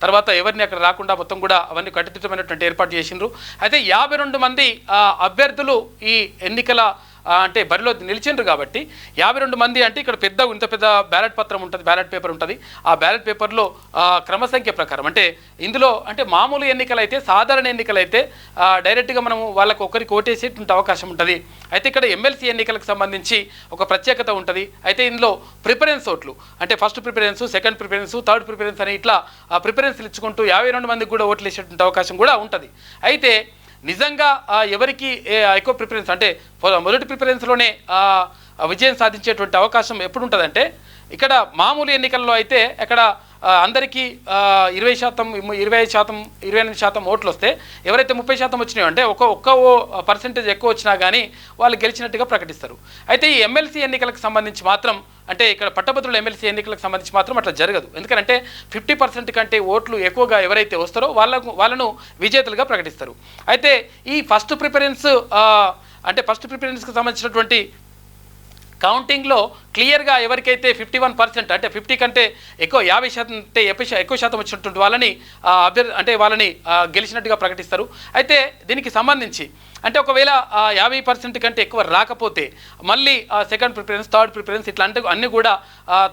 తర్వాత ఎవరిని అక్కడ రాకుండా మొత్తం కూడా అవన్నీ కట్టుదిట్టమైనటువంటి ఏర్పాటు చేసిండ్రు. అయితే 52 మంది అభ్యర్థులు ఈ ఎన్నికల అంటే బరిలో నిలిచిండ్రు కాబట్టి 52 మంది అంటే ఇక్కడ ఇంత పెద్ద బ్యాలెట్ పత్రం ఉంటుంది, బ్యాలెట్ పేపర్ ఉంటుంది. ఆ బ్యాలెట్ పేపర్లో క్రమసంఖ్య ప్రకారం అంటే ఇందులో అంటే మామూలు ఎన్నికలైతే సాధారణ ఎన్నికలైతే డైరెక్ట్గా మనము వాళ్ళకు ఒకరికి ఓటేసేటువంటి అవకాశం ఉంటుంది. అయితే ఇక్కడ ఎమ్మెల్సీ ఎన్నికలకు సంబంధించి ఒక ప్రత్యేకత ఉంటుంది. అయితే ఇందులో ప్రిఫరెన్స్ ఓట్లు అంటే first preference, second preference, third preference అని ఇట్లా ప్రిఫరెన్స్లు ఇచ్చుకుంటూ 52 మందికి కూడా ఓట్లు వేసేటువంటి అవకాశం కూడా ఉంటుంది. అయితే నిజంగా ఎవరికి ఎక్కువ ప్రిఫరెన్స్ అంటే మొదటి ప్రిఫరెన్స్లోనే విజయం సాధించేటువంటి అవకాశం ఎప్పుడు ఉంటుందంటే ఇక్కడ మామూలు ఎన్నికల్లో అయితే అక్కడ అందరికీ 20%, 25%, 28% ఓట్లు వస్తే ఎవరైతే 30% వచ్చినాయో అంటే ఒక్క పర్సెంటేజ్ ఎక్కువ వచ్చినా కానీ వాళ్ళు గెలిచినట్టుగా ప్రకటిస్తారు. అయితే ఈ ఎమ్మెల్సీ ఎన్నికలకు సంబంధించి మాత్రం అంటే ఇక్కడ పట్టభద్రుల ఎమ్మెల్సీ ఎన్నికలకు సంబంధించి మాత్రం అట్లా జరగదు. ఎందుకంటే 50% కంటే ఓట్లు ఎక్కువగా ఎవరైతే వస్తారో వాళ్ళను విజేతలుగా ప్రకటిస్తారు. అయితే ఈ ఫస్ట్ ప్రిఫరెన్స్ అంటే ఫస్ట్ ప్రిఫరెన్స్కి సంబంధించినటువంటి కౌంటింగ్లో క్లియర్గా ఎవరికైతే 51% అంటే 50 కంటే ఎక్కువ 50% అంటే ఎక్కువ శాతం వచ్చినటువంటి వాళ్ళని అంటే వాళ్ళని గెలిచినట్టుగా ప్రకటిస్తారు. అయితే దీనికి సంబంధించి అంటే ఒకవేళ 50% కంటే ఎక్కువ రాకపోతే మళ్ళీ సెకండ్ ప్రిఫరెన్స్, థర్డ్ ప్రిఫరెన్స్ ఇట్లా అంటే అన్నీ కూడా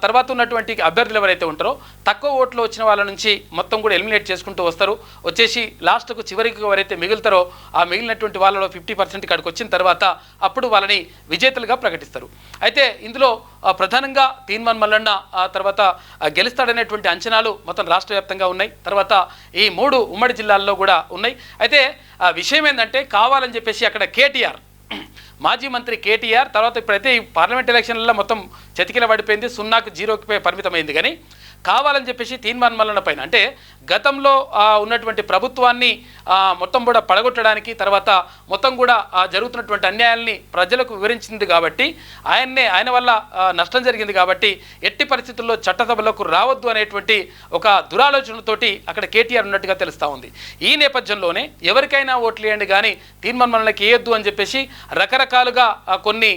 తర్వాత ఉన్నటువంటి అభ్యర్థులు ఎవరైతే ఉంటారో తక్కువ ఓట్లు వచ్చిన వాళ్ళ నుంచి మొత్తం కూడా ఎలిమినేట్ చేసుకుంటూ వస్తారు. వచ్చేసి లాస్ట్కు చివరికి ఎవరైతే మిగులుతారో ఆ మిగిలినటువంటి వాళ్ళలో 50% కాడికి వచ్చిన తర్వాత అప్పుడు వాళ్ళని విజేతలుగా ప్రకటిస్తారు. అయితే ఇందులో ప్రధానంగా తీన్మాన్ మల్లన్న తర్వాత గెలుస్తాడనేటువంటి అంచనాలు మొత్తం రాష్ట్ర వ్యాప్తంగా ఉన్నాయి. తర్వాత ఈ 3 ఉమ్మడి జిల్లాల్లో కూడా ఉన్నాయి. అయితే విషయం ఏంటంటే కావాలని చెప్పేసి అక్కడ కేటీఆర్ మాజీ మంత్రి కేటీఆర్ తర్వాత ఇప్పుడైతే ఈ పార్లమెంట్ ఎలక్షన్లలో మొత్తం చతికిల పడిపోయింది, 0కు 0కి పరిమితమైంది. కానీ కావాలని చెప్పేసి తీన్మాన్ మల్లన్న పైన అంటే గతంలో ఉన్నటువంటి ప్రభుత్వాన్ని మొత్తం కూడా పడగొట్టడానికి తర్వాత మొత్తం కూడా జరుగుతున్నటువంటి అన్యాయాల్ని ప్రజలకు వివరించింది కాబట్టి ఆయన వల్ల నష్టం జరిగింది కాబట్టి ఎట్టి పరిస్థితుల్లో చట్టసభలకు రావద్దు అనేటువంటి ఒక దురాలోచనతోటి అక్కడ కేటీఆర్ ఉన్నట్టుగా తెలుస్తూ ఉంది. ఈ నేపథ్యంలోనే ఎవరికైనా ఓట్లు వేయండి కానీ తీన్మాన్ మల్లన్నకి వేయొద్దు అని చెప్పేసి రకరకాలుగా కొన్ని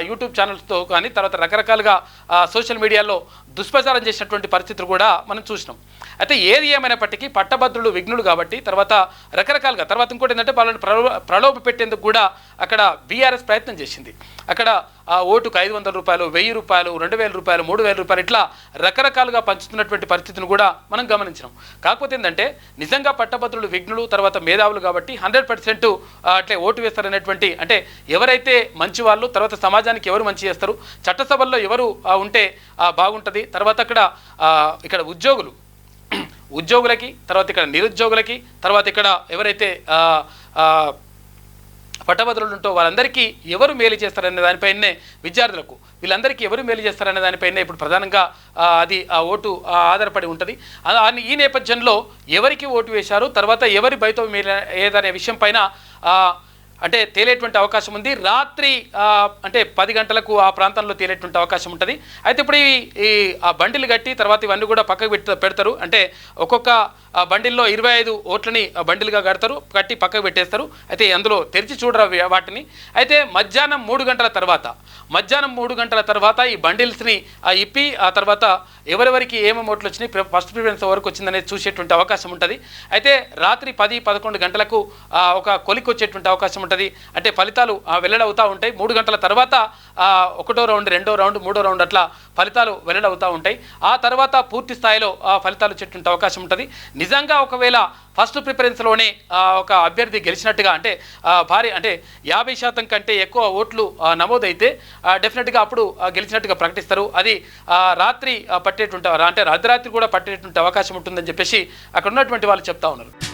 యూట్యూబ్ ఛానల్స్తో కానీ తర్వాత రకరకాలుగా సోషల్ మీడియాలో దుష్ప్రచారం చేసినటువంటి పరిస్థితులు కూడా మనం చూసినాం. అయితే ఏది ఏమైనప్పటికీ పట్టభద్రులు విఘ్నులు కాబట్టి తర్వాత రకరకాలుగా తర్వాత ఇంకోటి ఏంటంటే వాళ్ళని ప్రలోభ పెట్టేందుకు కూడా అక్కడ బీఆర్ఎస్ ప్రయత్నం చేసింది. అక్కడ ఓటుకు 500 రూపాయలు, 1000 రూపాయలు, 2000 రూపాయలు, 3000 రూపాయలు ఇట్లా రకరకాలుగా పంచుతున్నటువంటి పరిస్థితిని కూడా మనం గమనించినాం. కాకపోతే ఏంటంటే నిజంగా పట్టభద్రులు విఘ్నులు తర్వాత మేధావులు కాబట్టి 100% అట్లే ఓటు వేస్తారనేటువంటి అంటే ఎవరైతే మంచి వాళ్ళు తర్వాత సమాజానికి ఎవరు మంచి చేస్తారు, చట్టసభల్లో ఎవరు ఉంటే బాగుంటుంది, తర్వాత ఇక్కడ ఉద్యోగులకి తర్వాత ఇక్కడ నిరుద్యోగులకి తర్వాత ఇక్కడ ఎవరైతే పట్టభద్రులు ఉంటో వాళ్ళందరికీ ఎవరు మేలు చేస్తారనే దానిపైనే విద్యార్థులకు వీళ్ళందరికీ ఎవరు మేలు చేస్తారనే దానిపైనే ఇప్పుడు ప్రధానంగా అది ఆ ఓటు ఆధారపడి ఉంటుంది. ఈ నేపథ్యంలో ఎవరికి ఓటు వేశారు తర్వాత ఎవరి బయట మేలు ఏదనే విషయం పైన అంటే తేలేటువంటి అవకాశం ఉంది. రాత్రి అంటే 10 గంటలకు ఆ ప్రాంతంలో తేలేటువంటి అవకాశం ఉంటుంది. అయితే ఇప్పుడు ఈ బండిలు కట్టి తర్వాత ఇవన్నీ కూడా పక్కకు పెడతారు. అంటే ఒక్కొక్క బండిల్లో 25 ఓట్లని బండిలుగా కట్టి పక్కకు పెట్టేస్తారు. అయితే అందులో తెరిచి చూడరు వాటిని. అయితే మధ్యాహ్నం 3 గంటల తర్వాత ఈ బండిల్స్ని ఇప్పి ఆ తర్వాత ఎవరెవరికి ఏమేమి ఓట్లు వచ్చినాయి, ఫస్ట్ ప్రిఫరెన్స్ ఎవరికి వచ్చిందనేది చూసేటువంటి అవకాశం ఉంటుంది. అయితే రాత్రి 10-11 గంటలకు ఒక కొలికి వచ్చేటువంటి అవకాశం ఉంటుంది. అంటే ఫలితాలు వెల్లడవుతూ ఉంటాయి. 3 గంటల తర్వాత 1వ రౌండ్, 2వ రౌండ్, 3వ రౌండ్ అట్లా ఫలితాలు వెల్లడవుతూ ఉంటాయి. ఆ తర్వాత పూర్తి స్థాయిలో ఫలితాలు వచ్చేటువంటి అవకాశం ఉంటుంది. నిజంగా ఒకవేళ ఫస్ట్ ప్రిఫరెన్స్లోనే ఒక అభ్యర్థి గెలిచినట్టుగా అంటే భారీ అంటే 50% కంటే ఎక్కువ ఓట్లు నమోదైతే డెఫినెట్గా అప్పుడు గెలిచినట్టుగా ప్రకటిస్తారు. అది రాత్రి పట్టేటువంటి అంటే అర్ధరాత్రి కూడా పట్టేటువంటి అవకాశం ఉంటుందని చెప్పేసి అక్కడ ఉన్నటువంటి వాళ్ళు చెప్తా ఉన్నారు.